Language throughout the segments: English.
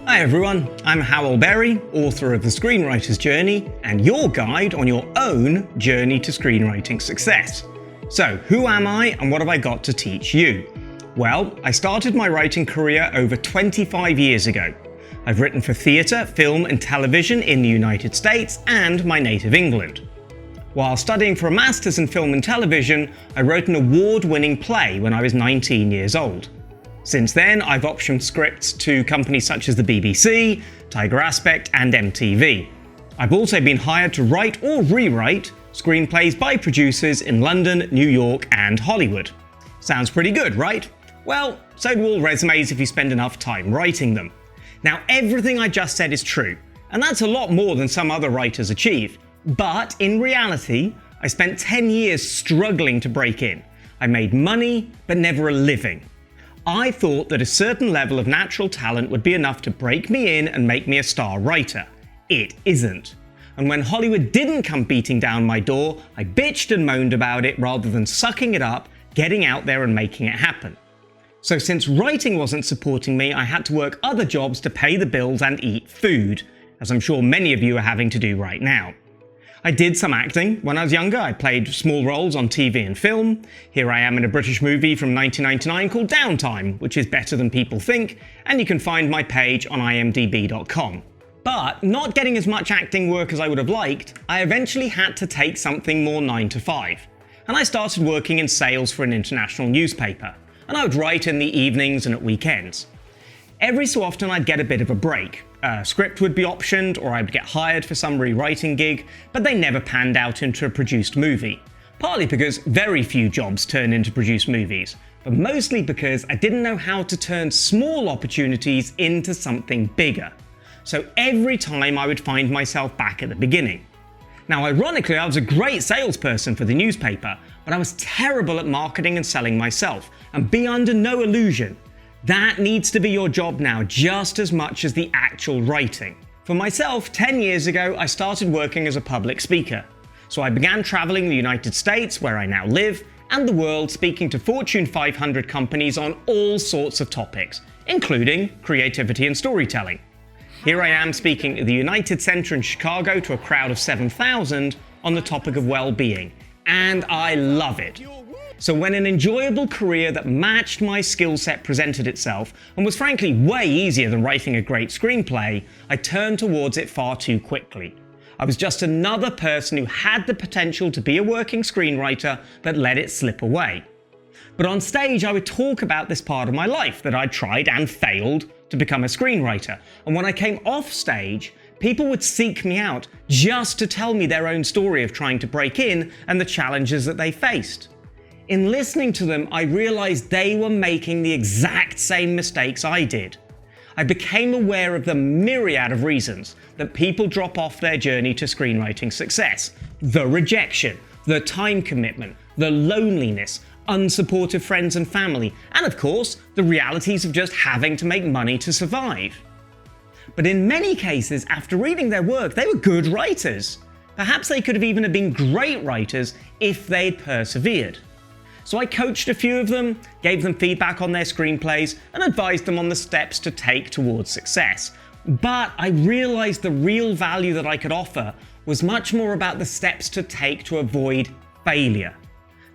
Hi everyone, I'm Hywel Berry, author of The Screenwriter's Journey, and your guide on your own journey to screenwriting success. So, who am I and what have I got to teach you? Well, I started my writing career over 25 years ago. I've written for theatre, film and television in the United States and my native England. While studying for a Masters in Film and Television, I wrote an award-winning play when I was 19 years old. Since then, I've optioned scripts to companies such as the BBC, Tiger Aspect and MTV. I've also been hired to write or rewrite screenplays by producers in London, New York and Hollywood. Sounds pretty good, right? Well, so do all resumes if you spend enough time writing them. Now, everything I just said is true, and that's a lot more than some other writers achieve. But in reality, I spent 10 years struggling to break in. I made money, but never a living. I thought that a certain level of natural talent would be enough to break me in and make me a star writer. It isn't. And when Hollywood didn't come beating down my door, I bitched and moaned about it rather than sucking it up, getting out there and making it happen. So since writing wasn't supporting me, I had to work other jobs to pay the bills and eat food, as I'm sure many of you are having to do right now. I did some acting. When I was younger, I played small roles on TV and film. Here I am in a British movie from 1999 called Downtime, which is better than people think, and you can find my page on imdb.com. But not getting as much acting work as I would have liked, I eventually had to take something more 9 to 5. And I started working in sales for an international newspaper, and I would write in the evenings and at weekends. Every so often I'd get a bit of a break. A script would be optioned or I'd get hired for some rewriting gig, but they never panned out into a produced movie. Partly because very few jobs turn into produced movies, but mostly because I didn't know how to turn small opportunities into something bigger. So every time I would find myself back at the beginning. Now ironically, I was a great salesperson for the newspaper, but I was terrible at marketing and selling myself, and be under no illusion. That needs to be your job now just as much as the actual writing. For myself, 10 years ago, I started working as a public speaker. So I began traveling the United States, where I now live, and the world, speaking to Fortune 500 companies on all sorts of topics, including creativity and storytelling. Here I am speaking at the United Center in Chicago to a crowd of 7,000 on the topic of well-being, and I love it. So when an enjoyable career that matched my skill set presented itself, and was frankly way easier than writing a great screenplay, I turned towards it far too quickly. I was just another person who had the potential to be a working screenwriter, but let it slip away. But on stage I would talk about this part of my life, that I'd tried and failed to become a screenwriter. And when I came off stage, people would seek me out just to tell me their own story of trying to break in and the challenges that they faced. In listening to them, I realized they were making the exact same mistakes I did. I became aware of the myriad of reasons that people drop off their journey to screenwriting success. The rejection, the time commitment, the loneliness, unsupportive friends and family, and of course, the realities of just having to make money to survive. But in many cases, after reading their work, they were good writers. Perhaps they could have even been great writers if they'd persevered. So I coached a few of them, gave them feedback on their screenplays, and advised them on the steps to take towards success. But I realized the real value that I could offer was much more about the steps to take to avoid failure.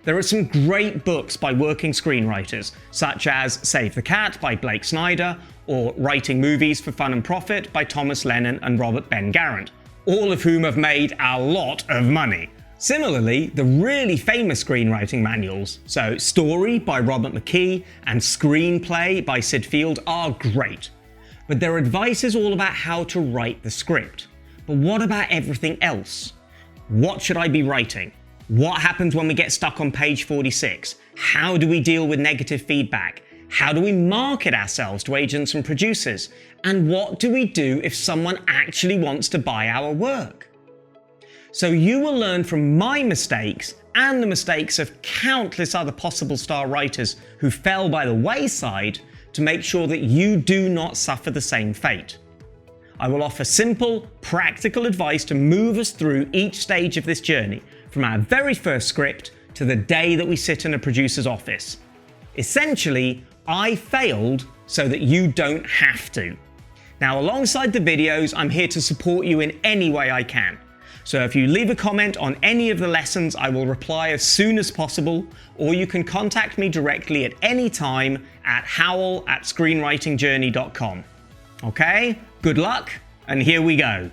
There are some great books by working screenwriters, such as Save the Cat by Blake Snyder, or Writing Movies for Fun and Profit by Thomas Lennon and Robert Ben Garant, all of whom have made a lot of money. Similarly, the really famous screenwriting manuals, so Story by Robert McKee and Screenplay by Sid Field, are great. But their advice is all about how to write the script. But what about everything else? What should I be writing? What happens when we get stuck on page 46? How do we deal with negative feedback? How do we market ourselves to agents and producers? And what do we do if someone actually wants to buy our work? So you will learn from my mistakes and the mistakes of countless other possible star writers who fell by the wayside to make sure that you do not suffer the same fate. I will offer simple, practical advice to move us through each stage of this journey, from our very first script to the day that we sit in a producer's office. Essentially, I failed so that you don't have to. Now, alongside the videos, I'm here to support you in any way I can. So if you leave a comment on any of the lessons, I will reply as soon as possible, or you can contact me directly at any time at hywel@screenwritingjourney.com. Okay, good luck, and here we go.